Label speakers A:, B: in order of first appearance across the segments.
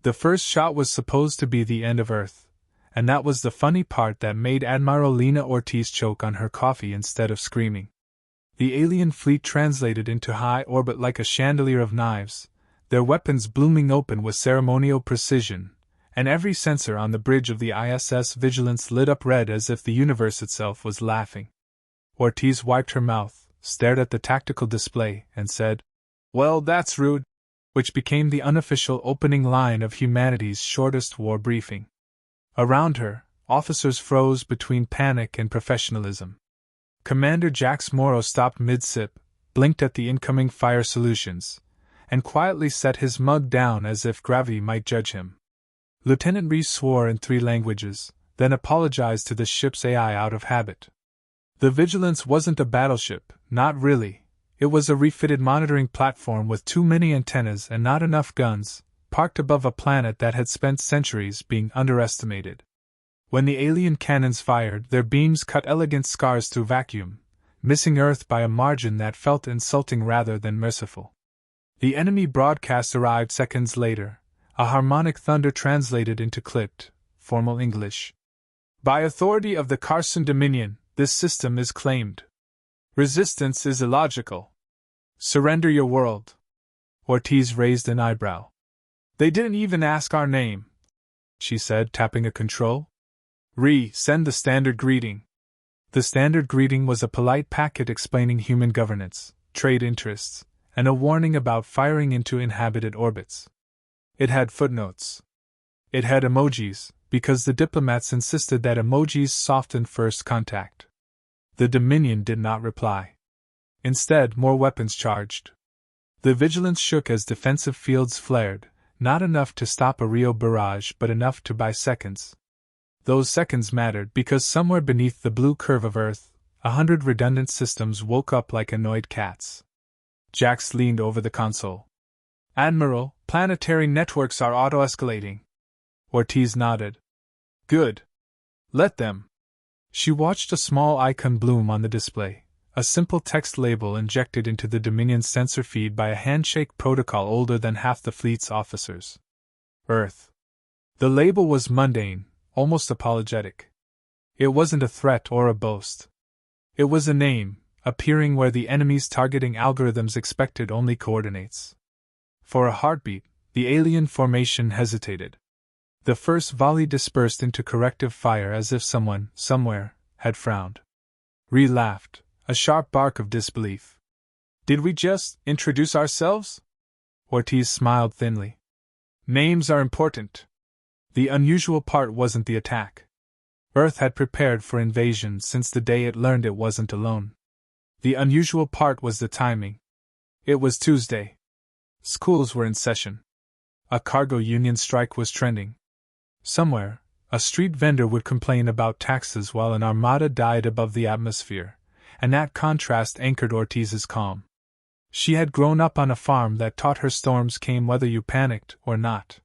A: The first shot was supposed to be the end of Earth, and that was the funny part that made Admiral Lena Ortiz choke on her coffee instead of screaming. The alien fleet translated into high orbit like a chandelier of knives, their weapons blooming open with ceremonial precision, and every sensor on the bridge of the ISS Vigilance lit up red as if the universe itself was laughing. Ortiz wiped her mouth, stared at the tactical display, and said, "Well, that's rude," which became the unofficial opening line of humanity's shortest war briefing. Around her, officers froze between panic and professionalism. Commander Jax Morrow stopped mid-sip, blinked at the incoming fire solutions, and quietly set his mug down as if gravity might judge him. Lieutenant Reese swore in 3 languages, then apologized to the ship's AI out of habit. The Vigilance wasn't a battleship, not really. It was a refitted monitoring platform with too many antennas and not enough guns, parked above a planet that had spent centuries being underestimated. When the alien cannons fired, their beams cut elegant scars through vacuum, missing Earth by a margin that felt insulting rather than merciful. The enemy broadcast arrived seconds later, a harmonic thunder translated into clipped, formal English. "By authority of the Carson Dominion, this system is claimed. Resistance is illogical. Surrender your world." Ortiz raised an eyebrow. "They didn't even ask our name," she said, tapping a control. "Send the standard greeting." The standard greeting was a polite packet explaining human governance, trade interests, and a warning about firing into inhabited orbits. It had footnotes. It had emojis, because the diplomats insisted that emojis soften first contact. The Dominion did not reply. Instead, more weapons charged. The Vigilance shook as defensive fields flared, not enough to stop a Rio barrage but enough to buy seconds. Those seconds mattered because somewhere beneath the blue curve of Earth, 100 redundant systems woke up like annoyed cats. Jax leaned over the console. "Admiral, planetary networks are auto-escalating." Ortiz nodded. "Good. Let them." She watched a small icon bloom on the display, a simple text label injected into the Dominion sensor feed by a handshake protocol older than half the fleet's officers. Earth. The label was mundane, almost apologetic. It wasn't a threat or a boast. It was a name, appearing where the enemy's targeting algorithms expected only coordinates. For a heartbeat, the alien formation hesitated. The first volley dispersed into corrective fire as if someone, somewhere, had frowned. Ree laughed, a sharp bark of disbelief. "Did we just introduce ourselves?" Ortiz smiled thinly. "Names are important. The unusual part wasn't the attack. Earth had prepared for invasion since the day it learned it wasn't alone. The unusual part was the timing. It was Tuesday. Schools were in session. A cargo union strike was trending. Somewhere, a street vendor would complain about taxes while an armada died above the atmosphere, and that contrast anchored Ortiz's calm. She had grown up on a farm that taught her storms came whether you panicked or not.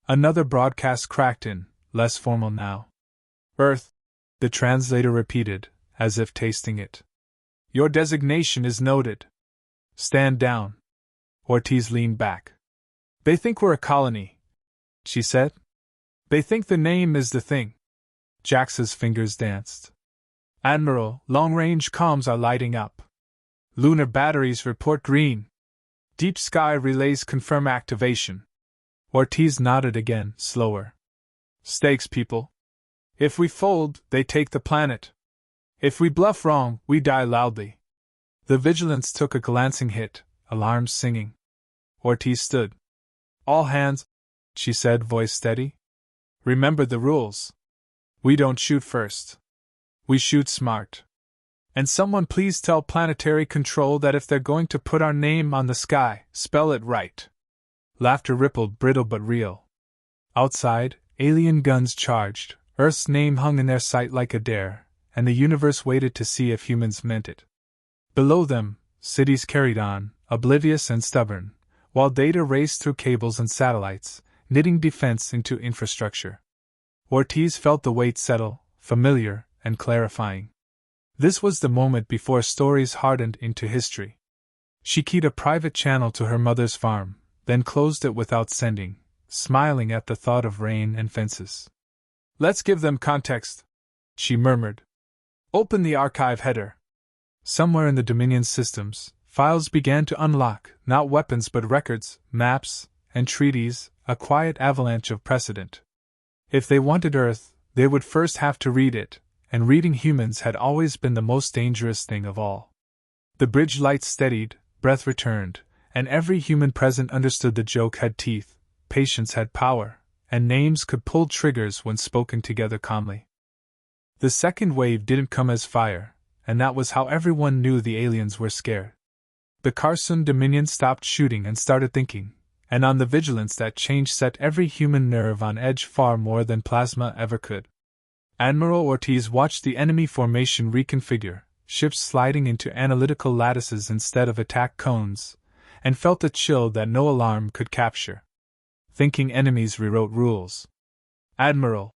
A: Another broadcast cracked in, less formal now. "Earth," the translator repeated, as if tasting it. "Your designation is noted. Stand down." Ortiz leaned back. "They think we're a colony," she said. "They think the name is the thing." Jax's fingers danced. "Admiral, long-range comms are lighting up. Lunar batteries report green. Deep sky relays confirm activation." Ortiz nodded again, slower. "Stakes, people. If we fold, they take the planet. If we bluff wrong, we die loudly." The Vigilance took a glancing hit, alarms singing. Ortiz stood. "All hands," she said, voice steady. "Remember the rules. We don't shoot first. We shoot smart. And someone please tell Planetary Control that if they're going to put our name on the sky, spell it right." Laughter rippled, brittle but real. Outside, alien guns charged, Earth's name hung in their sight like a dare, and the universe waited to see if humans meant it. Below them, cities carried on, oblivious and stubborn, while data raced through cables and satellites, knitting defense into infrastructure. Ortiz felt the weight settle, familiar and clarifying. This was the moment before stories hardened into history. She keyed a private channel to her mother's farm, then closed it without sending, smiling at the thought of rain and fences. Let's give them context, she murmured. Open the archive header. Somewhere in the Dominion systems, files began to unlock, not weapons but records, maps, and treaties, a quiet avalanche of precedent. If they wanted Earth, they would first have to read it, and reading humans had always been the most dangerous thing of all. The bridge lights steadied, breath returned, and every human present understood the joke had teeth, patience had power, and names could pull triggers when spoken together calmly. The second wave didn't come as fire, and that was how everyone knew the aliens were scared. The Carson Dominion stopped shooting and started thinking, and on the vigilance that change set every human nerve on edge far more than plasma ever could. Admiral Ortiz watched the enemy formation reconfigure, ships sliding into analytical lattices instead of attack cones, and felt a chill that no alarm could capture. Thinking enemies rewrote rules. Admiral,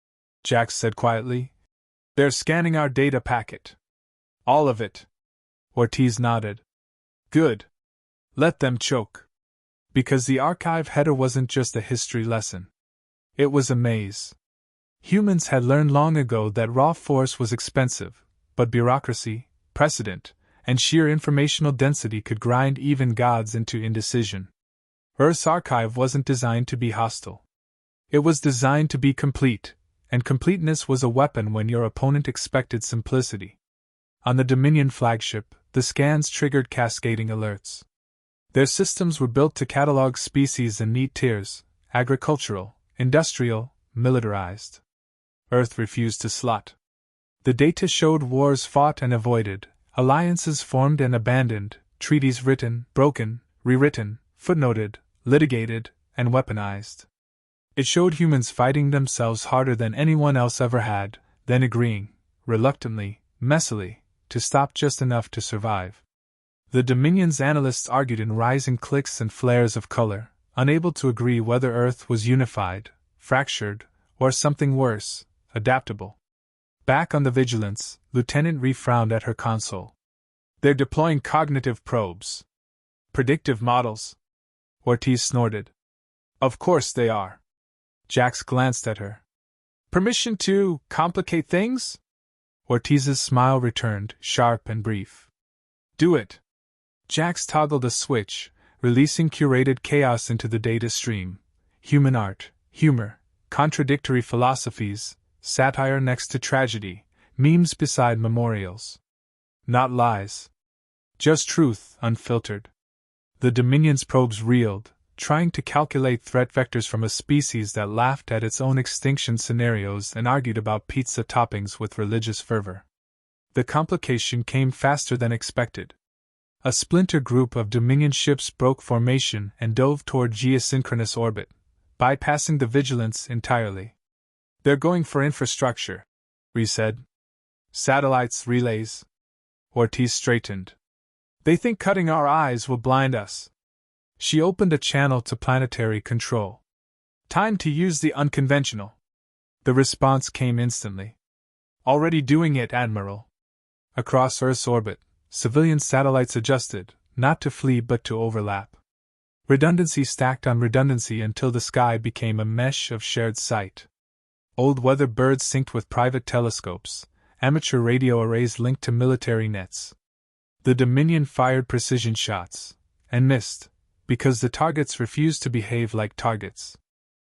A: Jax said quietly, they're scanning our data packet. All of it. Ortiz nodded. Good. Let them choke. Because the archive header wasn't just a history lesson. It was a maze. Humans had learned long ago that raw force was expensive, but bureaucracy, precedent, and sheer informational density could grind even gods into indecision. Earth's archive wasn't designed to be hostile. It was designed to be complete, and completeness was a weapon when your opponent expected simplicity. On the Dominion flagship, the scans triggered cascading alerts. Their systems were built to catalog species in neat tiers: agricultural, industrial, militarized. Earth refused to slot. The data showed wars fought and avoided, alliances formed and abandoned, treaties written, broken, rewritten, footnoted, litigated, and weaponized. It showed humans fighting themselves harder than anyone else ever had, then agreeing, reluctantly, messily, to stop just enough to survive. The Dominion's analysts argued in rising cliques and flares of color, unable to agree whether Earth was unified, fractured, or something worse, adaptable. Back on the Vigilance, Lieutenant Ree frowned at her console. They're deploying cognitive probes. Predictive models. Ortiz snorted. Of course they are. Jax glanced at her. Permission to complicate things? Ortiz's smile returned, sharp and brief. Do it. Jax toggled a switch, releasing curated chaos into the data stream. Human art, humor, contradictory philosophies, satire next to tragedy, memes beside memorials. Not lies. Just truth, unfiltered. The Dominion's probes reeled, trying to calculate threat vectors from a species that laughed at its own extinction scenarios and argued about pizza toppings with religious fervor. The complication came faster than expected. A splinter group of Dominion ships broke formation and dove toward geosynchronous orbit, bypassing the Vigilance entirely. They're going for infrastructure, Ree said. Satellites, relays. Ortiz straightened. They think cutting our eyes will blind us. She opened a channel to planetary control. Time to use the unconventional. The response came instantly. Already doing it, Admiral. Across Earth's orbit, civilian satellites adjusted, not to flee but to overlap. Redundancy stacked on redundancy until the sky became a mesh of shared sight. Old weather birds synced with private telescopes, amateur radio arrays linked to military nets. The Dominion fired precision shots, and missed, because the targets refused to behave like targets.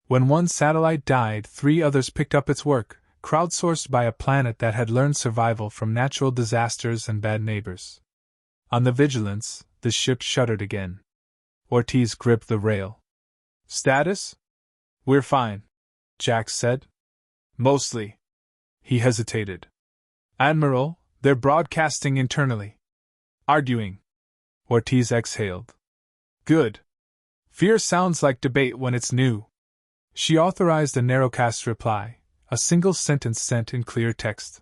A: When one satellite died, 3 others picked up its work, crowdsourced by a planet that had learned survival from natural disasters and bad neighbors. On the Vigilance, the ship shuddered again. Ortiz gripped the rail. Status? We're fine, Jax said. Mostly. He hesitated. Admiral, they're broadcasting internally. Arguing. Ortiz exhaled. Good. Fear sounds like debate when it's new. She authorized a narrowcast reply, a single sentence sent in clear text.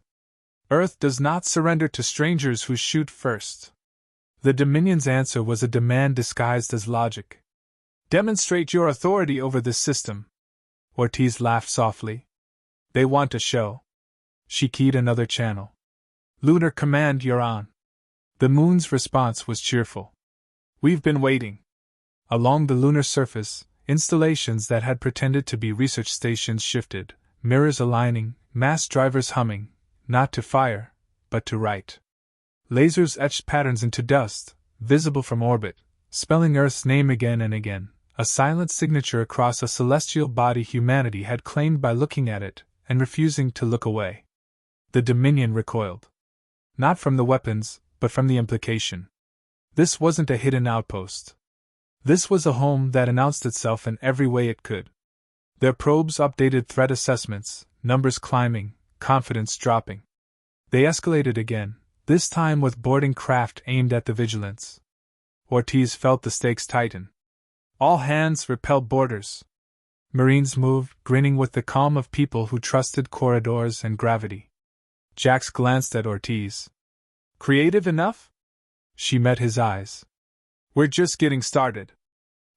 A: Earth does not surrender to strangers who shoot first. The Dominion's answer was a demand disguised as logic. Demonstrate your authority over this system. Ortiz laughed softly. They want a show. She keyed another channel. Lunar Command, you're on. The moon's response was cheerful. We've been waiting. Along the lunar surface, Installations that had pretended to be research stations shifted, mirrors aligning, mass drivers humming, not to fire, but to write. Lasers etched patterns into dust, visible from orbit, spelling Earth's name again and again, a silent signature across a celestial body humanity had claimed by looking at it and refusing to look away. The Dominion recoiled. Not from the weapons, but from the implication. This wasn't a hidden outpost. This was a home that announced itself in every way it could. Their probes updated threat assessments, numbers climbing, confidence dropping. They escalated again, this time with boarding craft aimed at the Vigilance. Ortiz felt the stakes tighten. All hands repelled boarders. Marines moved, grinning with the calm of people who trusted corridors and gravity. Jax glanced at Ortiz. Creative enough? She met his eyes. We're just getting started.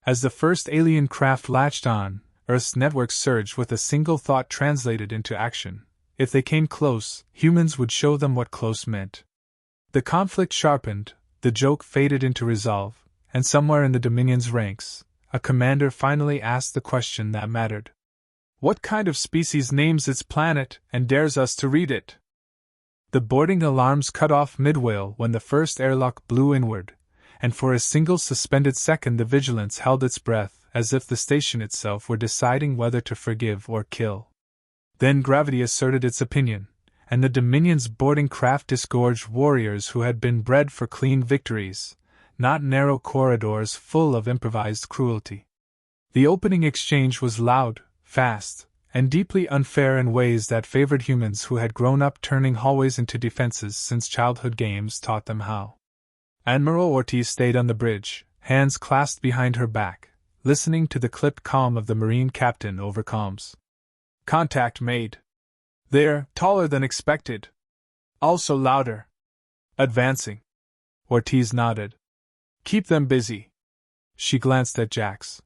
A: As the first alien craft latched on, Earth's network surged with a single thought translated into action. If they came close, humans would show them what close meant. The conflict sharpened, the joke faded into resolve, and somewhere in the Dominion's ranks, a commander finally asked the question that mattered. What kind of species names its planet and dares us to read it? The boarding alarms cut off mid-wail when the first airlock blew inward, and for a single suspended second the Vigilance held its breath as if the station itself were deciding whether to forgive or kill. Then gravity asserted its opinion, and the Dominion's boarding craft disgorged warriors who had been bred for clean victories, not narrow corridors full of improvised cruelty. The opening exchange was loud, fast, and deeply unfair in ways that favored humans who had grown up turning hallways into defenses since childhood games taught them how. Admiral Ortiz stayed on the bridge, hands clasped behind her back, listening to the clipped calm of the Marine captain over comms. Contact made. They're taller than expected. Also louder. Advancing. Ortiz nodded. Keep them busy. She glanced at Jax.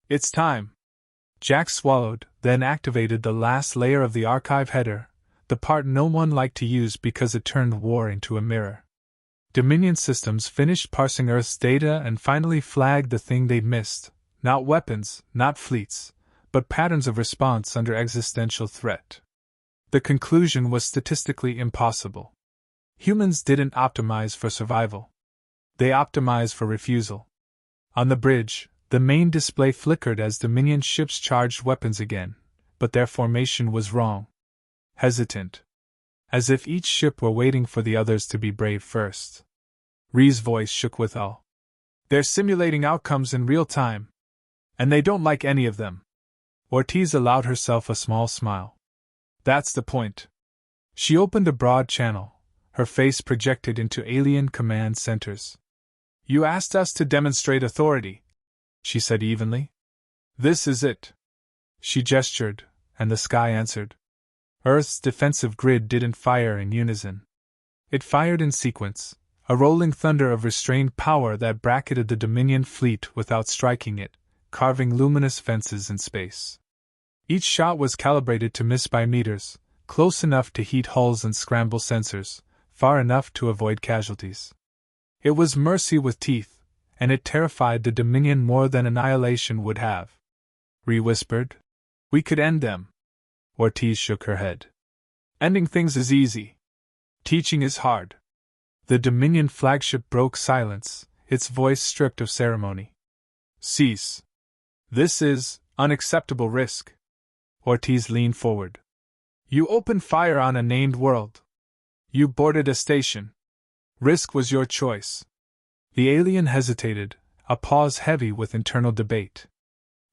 A: It's time. Jax swallowed, then activated the last layer of the archive header, the part no one liked to use because it turned war into a mirror. Dominion systems finished parsing Earth's data and finally flagged the thing they'd missed, not weapons, not fleets, but patterns of response under existential threat. The conclusion was statistically impossible. Humans didn't optimize for survival. They optimized for refusal. On the bridge, the main display flickered as Dominion ships charged weapons again, but their formation was wrong. Hesitant. As if each ship were waiting for the others to be brave first. Rhee's voice shook with awe. They're simulating outcomes in real time. And they don't like any of them. Ortiz allowed herself a small smile. That's the point. She opened a broad channel, her face projected into alien command centers. You asked us to demonstrate authority, she said evenly. This is it. She gestured, and the sky answered. Earth's defensive grid didn't fire in unison. It fired in sequence, a rolling thunder of restrained power that bracketed the Dominion fleet without striking it, carving luminous fences in space. Each shot was calibrated to miss by meters, close enough to heat hulls and scramble sensors, far enough to avoid casualties. It was mercy with teeth, and it terrified the Dominion more than annihilation would have. Rhee whispered. We could end them. Ortiz shook her head. Ending things is easy. Teaching is hard. The Dominion flagship broke silence, its voice stripped of ceremony. Cease. This is unacceptable risk. Ortiz leaned forward. You opened fire on a named world. You boarded a station. Risk was your choice. The alien hesitated, a pause heavy with internal debate.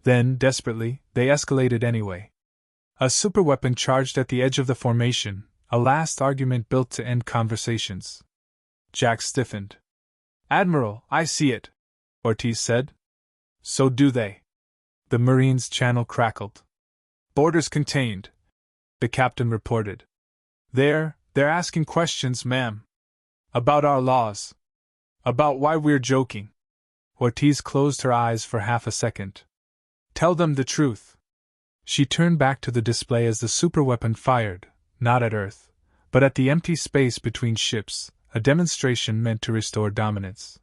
A: Then, desperately, they escalated anyway. A superweapon charged at the edge of the formation, a last argument built to end conversations. Jax stiffened. Admiral, I see it, Ortiz said. So do they. The Marine's channel crackled. Borders contained, the captain reported. They're asking questions, ma'am. About our laws. About why we're joking. Ortiz closed her eyes for half a second. Tell them the truth. She turned back to the display as the superweapon fired, not at Earth, but at the empty space between ships, a demonstration meant to restore dominance.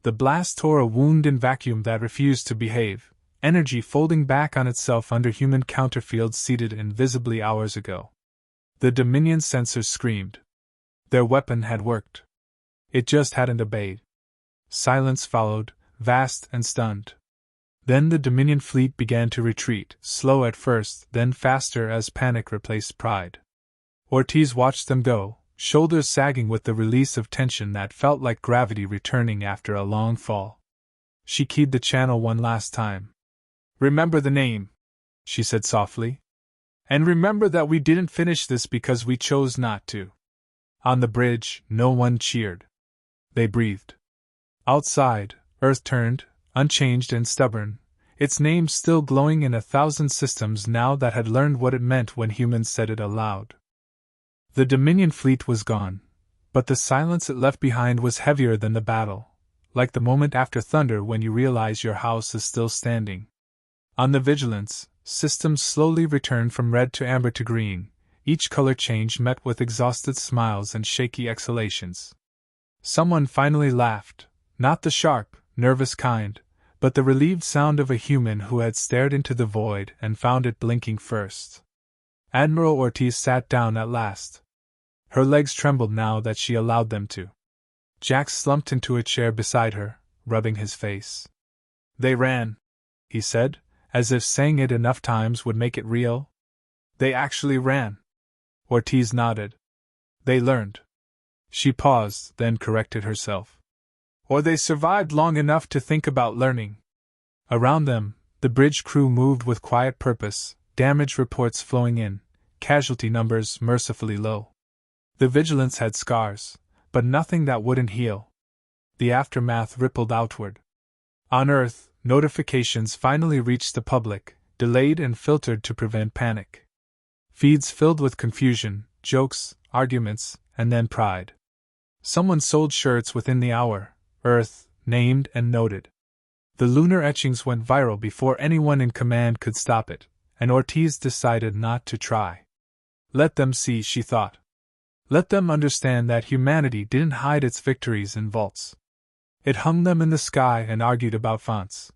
A: The blast tore a wound in vacuum that refused to behave, energy folding back on itself under human counterfields seeded invisibly hours ago. The Dominion sensors screamed. Their weapon had worked. It just hadn't obeyed. Silence followed, vast and stunned. Then the Dominion fleet began to retreat, slow at first, then faster as panic replaced pride. Ortiz watched them go, shoulders sagging with the release of tension that felt like gravity returning after a long fall. She keyed the channel one last time. "Remember the name," she said softly. "And remember that we didn't finish this because we chose not to." On the bridge, no one cheered. They breathed. Outside, Earth turned, unchanged and stubborn, its name still glowing in 1,000 systems now that had learned what it meant when humans said it aloud. The Dominion fleet was gone, but the silence it left behind was heavier than the battle, like the moment after thunder when you realize your house is still standing. On the Vigilance, systems slowly returned from red to amber to green, each color change met with exhausted smiles and shaky exhalations. Someone finally laughed, not the sharp, nervous kind, but the relieved sound of a human who had stared into the void and found it blinking first. Admiral Ortiz sat down at last. Her legs trembled now that she allowed them to. Jax slumped into a chair beside her, rubbing his face. "They ran," he said, as if saying it enough times would make it real. "They actually ran." Ortiz nodded. "They learned." She paused, then corrected herself. "Or they survived long enough to think about learning." Around them, the bridge crew moved with quiet purpose, damage reports flowing in, casualty numbers mercifully low. The Vigilance had scars, but nothing that wouldn't heal. The aftermath rippled outward. On Earth, notifications finally reached the public, delayed and filtered to prevent panic. Feeds filled with confusion, jokes, arguments, and then pride. Someone sold shirts within the hour, Earth, named and noted. The lunar etchings went viral before anyone in command could stop it, and Ortiz decided not to try. Let them see, she thought. Let them understand that humanity didn't hide its victories in vaults. It hung them in the sky and argued about fonts.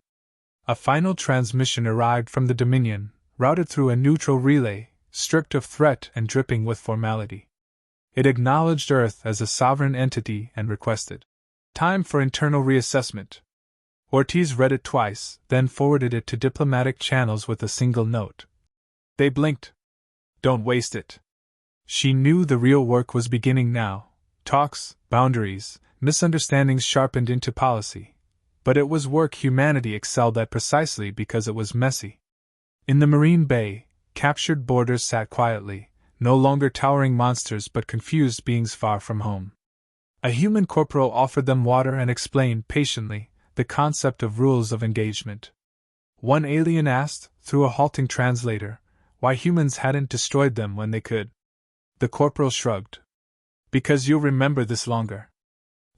A: A final transmission arrived from the Dominion, routed through a neutral relay, stripped of threat and dripping with formality. It acknowledged Earth as a sovereign entity and requested time for internal reassessment. Ortiz read it twice, then forwarded it to diplomatic channels with a single note. They blinked. "Don't waste it." She knew the real work was beginning now. Talks, boundaries, misunderstandings sharpened into policy. But it was work humanity excelled at precisely because it was messy. In the Marine Bay, captured boarders sat quietly, no longer towering monsters but confused beings far from home. A human corporal offered them water and explained patiently the concept of rules of engagement. One alien asked, through a halting translator, why humans hadn't destroyed them when they could. The corporal shrugged. "Because you'll remember this longer."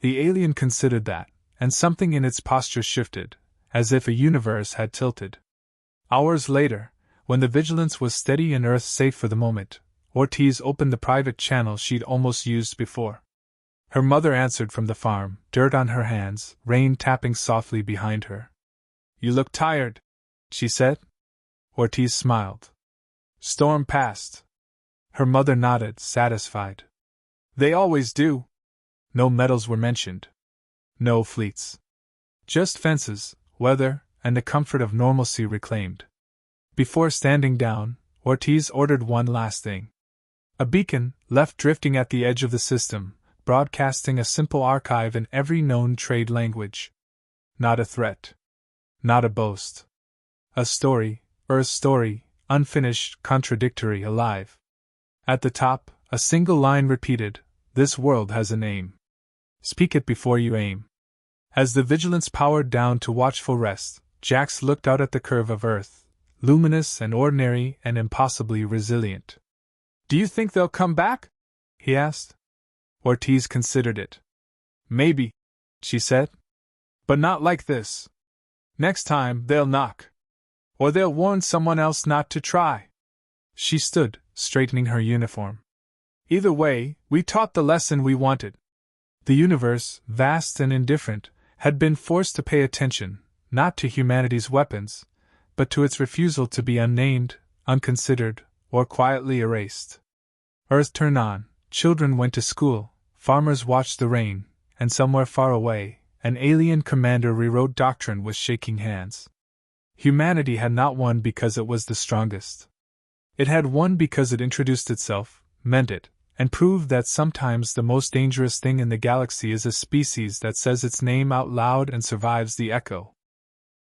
A: The alien considered that, and something in its posture shifted, as if a universe had tilted. Hours later, when the Vigilance was steady and Earth safe for the moment, Ortiz opened the private channel she'd almost used before. Her mother answered from the farm, dirt on her hands, rain tapping softly behind her. "You look tired," she said. Ortiz smiled. "Storm passed." Her mother nodded, satisfied. "They always do." No medals were mentioned. No fleets. Just fences, weather, and the comfort of normalcy reclaimed. Before standing down, Ortiz ordered one last thing. A beacon, left drifting at the edge of the system, broadcasting a simple archive in every known trade language. Not a threat. Not a boast. A story, Earth's story, unfinished, contradictory, alive. At the top, a single line repeated, "This world has a name. Speak it before you aim." As the Vigilance powered down to watchful rest, Jax looked out at the curve of Earth, luminous and ordinary and impossibly resilient. "Do you think they'll come back?" he asked. Ortiz considered it. "Maybe," she said. "But not like this. Next time, they'll knock. Or they'll warn someone else not to try." She stood, straightening her uniform. "Either way, we taught the lesson we wanted." The universe, vast and indifferent, had been forced to pay attention, not to humanity's weapons, but to its refusal to be unnamed, unconsidered, or quietly erased. Earth turned on, children went to school, farmers watched the rain, and somewhere far away, an alien commander rewrote doctrine with shaking hands. Humanity had not won because it was the strongest. It had won because it introduced itself, meant it, and proved that sometimes the most dangerous thing in the galaxy is a species that says its name out loud and survives the echo.